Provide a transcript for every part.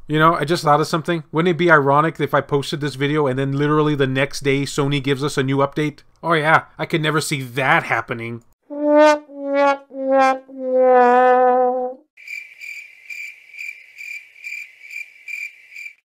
You know, I just thought of something. Wouldn't it be ironic if I posted this video and then literally the next day Sony gives us a new update? Oh yeah, I could never see that happening.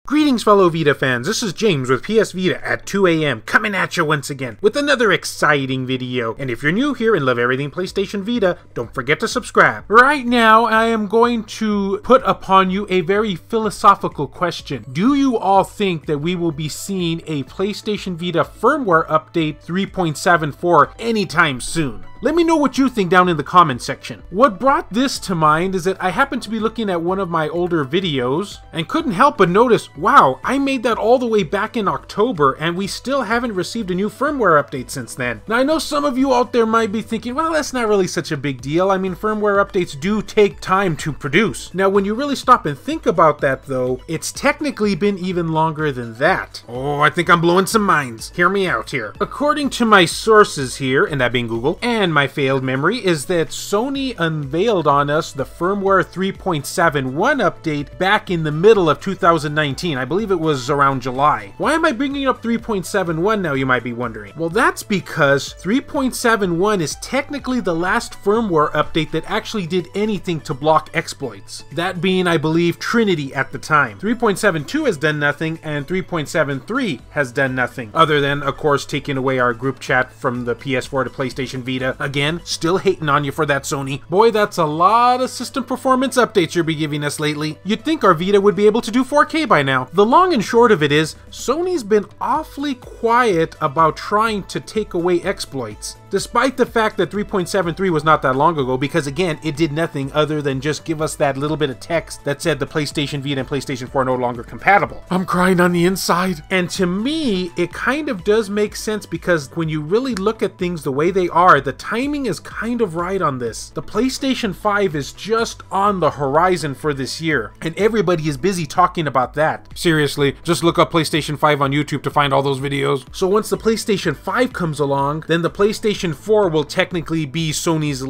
Greetings fellow Vita fans, this is James with PS Vita at 2 AM coming at you once again with another exciting video. And if you're new here and love everything PlayStation Vita, don't forget to subscribe. Right now I am going to put upon you a very philosophical question. Do you all think that we will be seeing a PlayStation Vita firmware update 3.74 anytime soon? Let me know what you think down in the comment section. What brought this to mind is that I happened to be looking at one of my older videos and couldn't help but notice, wow, I made that all the way back in October and we still haven't received a new firmware update since then. Now I know some of you out there might be thinking, well, that's not really such a big deal. I mean, firmware updates do take time to produce. Now when you really stop and think about that though, it's technically been even longer than that. Oh, I think I'm blowing some minds. Hear me out here. According to my sources here, and that being Google, and my failed memory, is that Sony unveiled on us the firmware 3.71 update back in the middle of 2019. I believe it was around July. Why am I bringing up 3.71 now, you might be wondering? Well, that's because 3.71 is technically the last firmware update that actually did anything to block exploits. That being, I believe, Trinity at the time. 3.72 has done nothing, and 3.73 has done nothing, other than, of course, taking away our group chat from the PS4 to PlayStation Vita. Again, still hating on you for that, Sony. Boy, that's a lot of system performance updates you'll be giving us lately. You'd think our Vita would be able to do 4K by now. The long and short of it is, Sony's been awfully quiet about trying to take away exploits, despite the fact that 3.73 was not that long ago, because again, it did nothing other than just give us that little bit of text that said the PlayStation Vita and PlayStation 4 are no longer compatible. I'm crying on the inside. And to me, it kind of does make sense, because when you really look at things the way they are, the timing is kind of right on this. The PlayStation 5 is just on the horizon for this year, and everybody is busy talking about that. Seriously, just look up PlayStation 5 on YouTube to find all those videos. So once the PlayStation 5 comes along, then the PlayStation 4 will technically be Sony's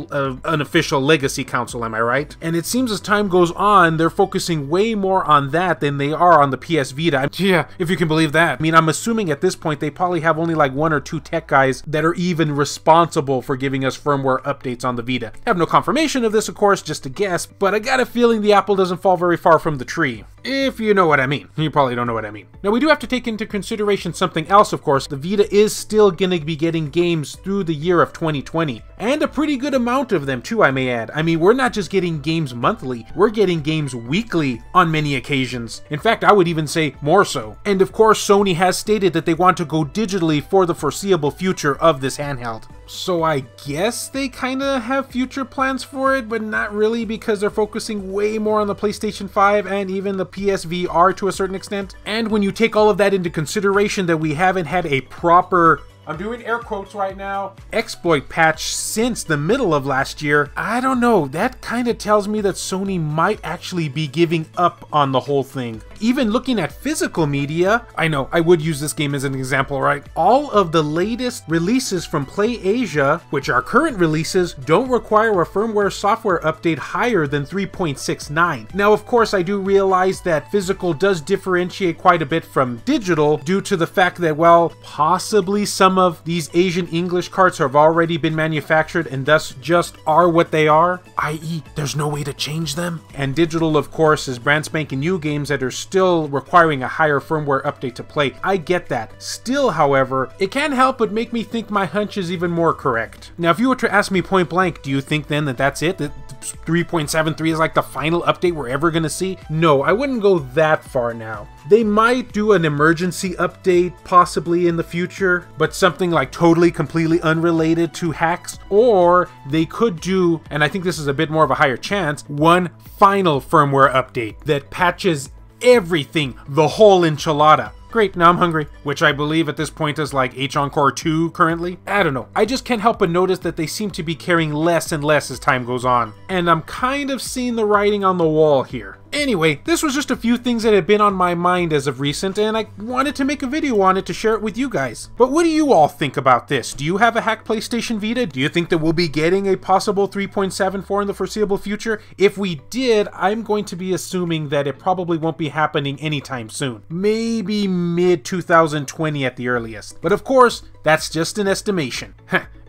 unofficial legacy console, am I right? And it seems as time goes on, they're focusing way more on that than they are on the PS Vita. Yeah, if you can believe that. I mean, I'm assuming at this point they probably have only like 1 or 2 tech guys that are even responsible for giving us firmware updates on the Vita. I have no confirmation of this, of course, just a guess, but I got a feeling the apple doesn't fall very far from the tree. If you know what I mean. You probably don't know what I mean. Now we do have to take into consideration something else, of course. The Vita is still gonna be getting games through the year of 2020. And a pretty good amount of them too, I may add. I mean, we're not just getting games monthly, we're getting games weekly on many occasions. In fact, I would even say more so. And of course, Sony has stated that they want to go digitally for the foreseeable future of this handheld. So I guess they kind of have future plans for it, but not really, because they're focusing way more on the PlayStation 5 and even the PSVR to a certain extent. And when you take all of that into consideration, that we haven't had a proper, I'm doing air quotes right now, exploit patch since the middle of last year, I don't know, that kind of tells me that Sony might actually be giving up on the whole thing. Even looking at physical media, I know, I would use this game as an example, right? All of the latest releases from PlayAsia, which are current releases, don't require a firmware software update higher than 3.69. Now, of course, I do realize that physical does differentiate quite a bit from digital due to the fact that, well, possibly some of these Asian English carts have already been manufactured and thus just are what they are, i.e. there's no way to change them. And digital, of course, is brand spanking new games that are still requiring a higher firmware update to play. I get that. Still, however, it can't help but make me think my hunch is even more correct. Now, if you were to ask me point blank, do you think then that that's it? That 3.73 is like the final update we're ever gonna see? No, I wouldn't go that far now. They might do an emergency update possibly in the future, but something like totally, completely unrelated to hacks, or they could do, and I think this is a bit more of a higher chance, one final firmware update that patches everything, the whole enchilada. Great, now I'm hungry, which I believe at this point is like H Encore 2 currently. I don't know, I just can't help but notice that they seem to be caring less and less as time goes on. And I'm kind of seeing the writing on the wall here. Anyway, this was just a few things that had been on my mind as of recent, and I wanted to make a video on it to share it with you guys. But what do you all think about this? Do you have a hacked PlayStation Vita? Do you think that we'll be getting a possible 3.74 in the foreseeable future? If we did, I'm going to be assuming that it probably won't be happening anytime soon. Maybe mid-2020 at the earliest. But of course, that's just an estimation.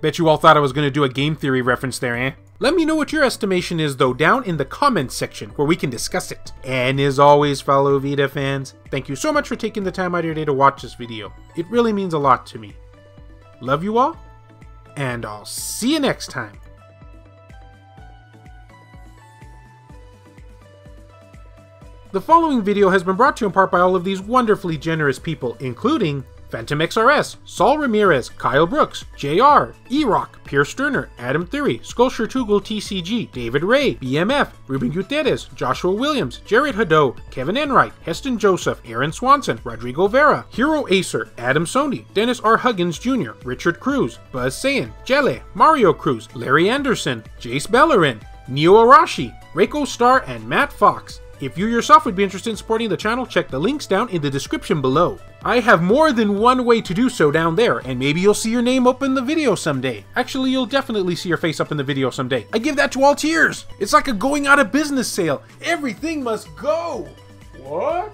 Bet you all thought I was going to do a game theory reference there, eh? Let me know what your estimation is though down in the comments section where we can discuss it. And as always, fellow Vita fans, thank you so much for taking the time out of your day to watch this video. It really means a lot to me. Love you all, and I'll see you next time. The following video has been brought to you in part by all of these wonderfully generous people, including Phantom XRS, Saul Ramirez, Kyle Brooks, JR, E-Rock, Pierce Sterner, Adam Theory, Sculpture Tugel TCG, David Ray, BMF, Ruben Gutierrez, Joshua Williams, Jared Haddo, Kevin Enright, Heston Joseph, Aaron Swanson, Rodrigo Vera, Hero Acer, Adam Sony, Dennis R. Huggins Jr., Richard Cruz, Buzz Sayin, Jelle, Mario Cruz, Larry Anderson, Jace Bellerin, Neo Arashi, Reiko Star, and Matt Fox. If you yourself would be interested in supporting the channel, check the links down in the description below. I have more than one way to do so down there, and maybe you'll see your name up in the video someday. Actually, you'll definitely see your face up in the video someday. I give that to all tiers. It's like a going out of business sale. Everything must go. What?